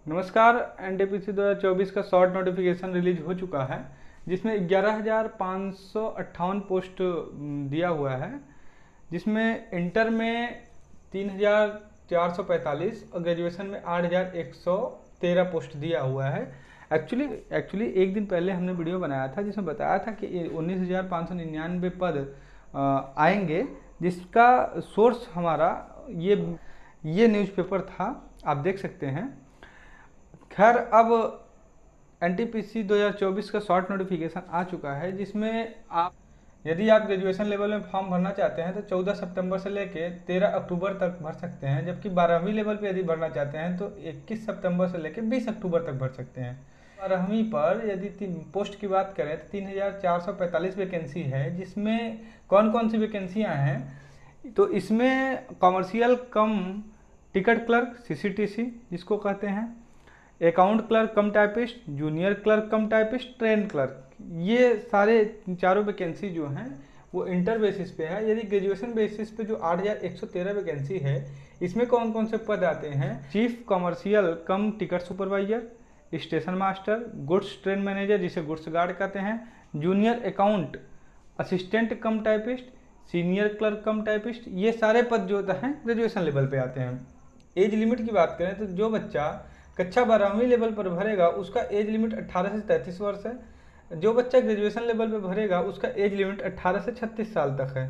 नमस्कार। एनटीपीसी 2024 का short notification release हो चुका है, जिसमें 11,558 पोस्ट दिया हुआ है, जिसमें इंटर में 3,445 और ग्रेजुएशन में 8,113 पोस्ट दिया हुआ है। एक्चुअली एक दिन पहले हमने वीडियो बनाया था जिसमें बताया था कि 19,599 पद आएंगे, जिसका सोर्स हमारा ये न्यूज़पेपर था, आप देख सकते हैं। खैर, अब एनटीपीसी 2024 का शॉर्ट नोटिफिकेशन आ चुका है, जिसमें यदि आप ग्रेजुएशन लेवल में फॉर्म भरना चाहते हैं तो 14 सितंबर से लेकर 13 अक्टूबर तक भर सकते हैं, जबकि 12वीं लेवल पे यदि भरना चाहते हैं तो 21 सितंबर से लेकर 20 अक्टूबर तक भर सकते हैं। 12वीं पर यदि पोस्ट की बात करें तो 3,445 वैकेंसी है, जिसमें कौन कौन सी वैकेंसियाँ हैं तो इसमें कॉमर्शियल कम टिकट क्लर्क CCTC जिसको कहते हैं, अकाउंट क्लर्क कम टाइपिस्ट, जूनियर क्लर्क कम टाइपिस्ट, ट्रेन क्लर्क, ये सारे चारों वैकेंसी जो हैं वो इंटर बेसिस पे है। यदि ग्रेजुएशन बेसिस पे जो 8,113 वैकेंसी है, इसमें कौन कौन से पद आते हैं? चीफ कॉमर्शियल कम ticket supervisor, station master, goods train manager जिसे गुड्स गार्ड कहते हैं, जूनियर अकाउंट असिस्टेंट कम टाइपिस्ट, सीनियर क्लर्क कम टाइपिस्ट, ये सारे पद जो होता है ग्रेजुएशन लेवल पे आते हैं। एज लिमिट की बात करें तो जो बच्चा कक्षा 12वीं लेवल पर भरेगा उसका एज लिमिट 18 से 33 वर्ष है। जो बच्चा ग्रेजुएशन लेवल पर भरेगा उसका एज लिमिट 18 से 36 साल तक है,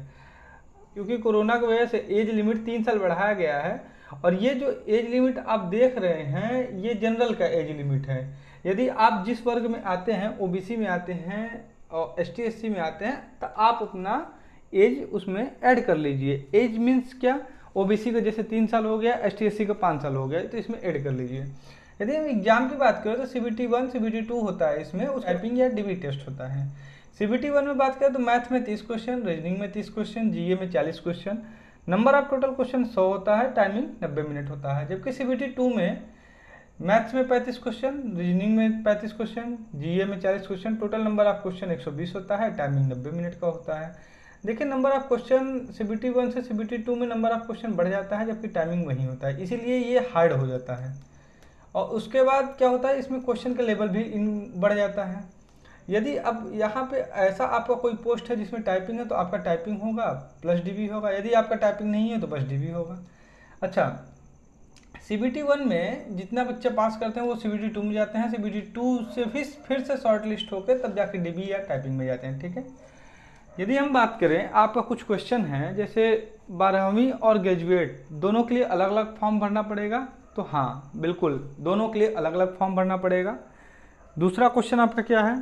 क्योंकि कोरोना की वजह से एज लिमिट 3 साल बढ़ाया गया है। और ये जो एज लिमिट आप देख रहे हैं ये जनरल का एज लिमिट है। यदि आप जिस वर्ग में आते हैं, OBC में आते हैं और ST SC में आते हैं, तो आप अपना एज उसमें ऐड कर लीजिए। एज मीन्स क्या? OBC का जैसे 3 साल हो गया, ST SC का 5 साल हो गया, तो इसमें ऐड कर लीजिए। यदि हम एग्जाम की बात करें तो CBT 1 CBT 2 होता है, इसमें उस टाइपिंग या DB टेस्ट होता है। CBT 1 में बात करें तो मैथ में 30 क्वेश्चन, रीजनिंग में 30 क्वेश्चन, GA में 40 question, number of total question 100 होता है, टाइमिंग 90 मिनट होता है। जबकि CBT 2 में मैथ्स में 35 क्वेश्चन, रीजनिंग में 35 क्वेश्चन, GA में 40 question, total number of question 120 होता है, टाइमिंग 90 मिनट का होता है। देखिए, नंबर ऑफ क्वेश्चन CBT 1 से CBT 2 में नंबर ऑफ क्वेश्चन बढ़ जाता है, जबकि टाइमिंग वही होता है, इसीलिए ये हार्ड हो जाता है। और उसके बाद क्या होता है, इसमें क्वेश्चन का लेवल भी बढ़ जाता है। यदि अब यहाँ पे ऐसा आपका कोई पोस्ट है जिसमें टाइपिंग है तो आपका टाइपिंग होगा प्लस DB होगा, यदि आपका टाइपिंग नहीं है तो बस DB होगा। अच्छा, CBT 1 में जितना बच्चे पास करते हैं वो CBT 2 में जाते हैं, CBT 2 से फिर से शॉर्ट लिस्ट होकर तब जाके DB या टाइपिंग में जाते हैं। ठीक है, यदि हम बात करें आपका कुछ क्वेश्चन है, जैसे 12वीं और ग्रेजुएट दोनों के लिए अलग अलग फॉर्म भरना पड़ेगा, तो हाँ बिल्कुल दोनों के लिए अलग अलग फॉर्म भरना पड़ेगा। दूसरा क्वेश्चन आपका क्या है,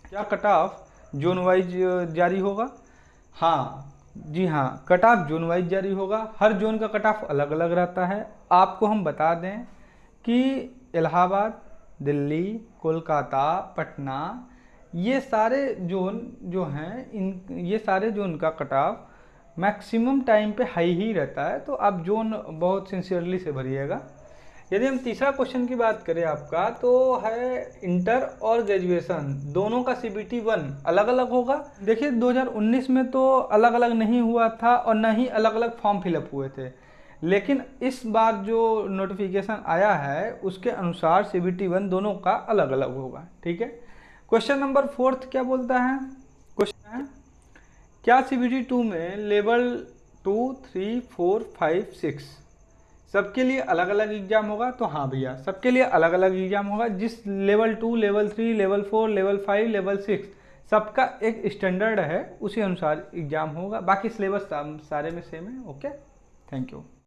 क्या कट ऑफ जोन वाइज जारी होगा? हाँ जी हाँ, कट ऑफ जोन वाइज जारी होगा। हर जोन का कट ऑफ अलग अलग रहता है। आपको हम बता दें कि इलाहाबाद, दिल्ली, कोलकाता, पटना, ये सारे जोन जो हैं ये सारे जोन का कट ऑफ मैक्सिमम टाइम पे हाई ही रहता है, तो आप जोन बहुत सिंसियरली से भरिएगा। यदि हम तीसरा क्वेश्चन की बात करें आपका, तो है इंटर और ग्रेजुएशन दोनों का CBT 1 अलग अलग होगा। देखिए, 2019 में तो अलग अलग नहीं हुआ था और न ही अलग अलग फॉर्म फिलअप हुए थे, लेकिन इस बार जो नोटिफिकेशन आया है उसके अनुसार CBT 1 दोनों का अलग अलग होगा। ठीक है, क्वेश्चन नंबर 4 क्या बोलता है? क्वेश्चन है, क्या CBT 2 में लेवल 2, 3, 4, 5, 6 सबके लिए अलग अलग एग्जाम होगा? तो हाँ भैया, सबके लिए अलग अलग एग्जाम होगा। जिस level 2, level 3, level 4, level 5, level 6 सबका एक स्टैंडर्ड है, उसी अनुसार एग्जाम होगा। बाकी सिलेबस सारे में सेम है। Okay, thank you.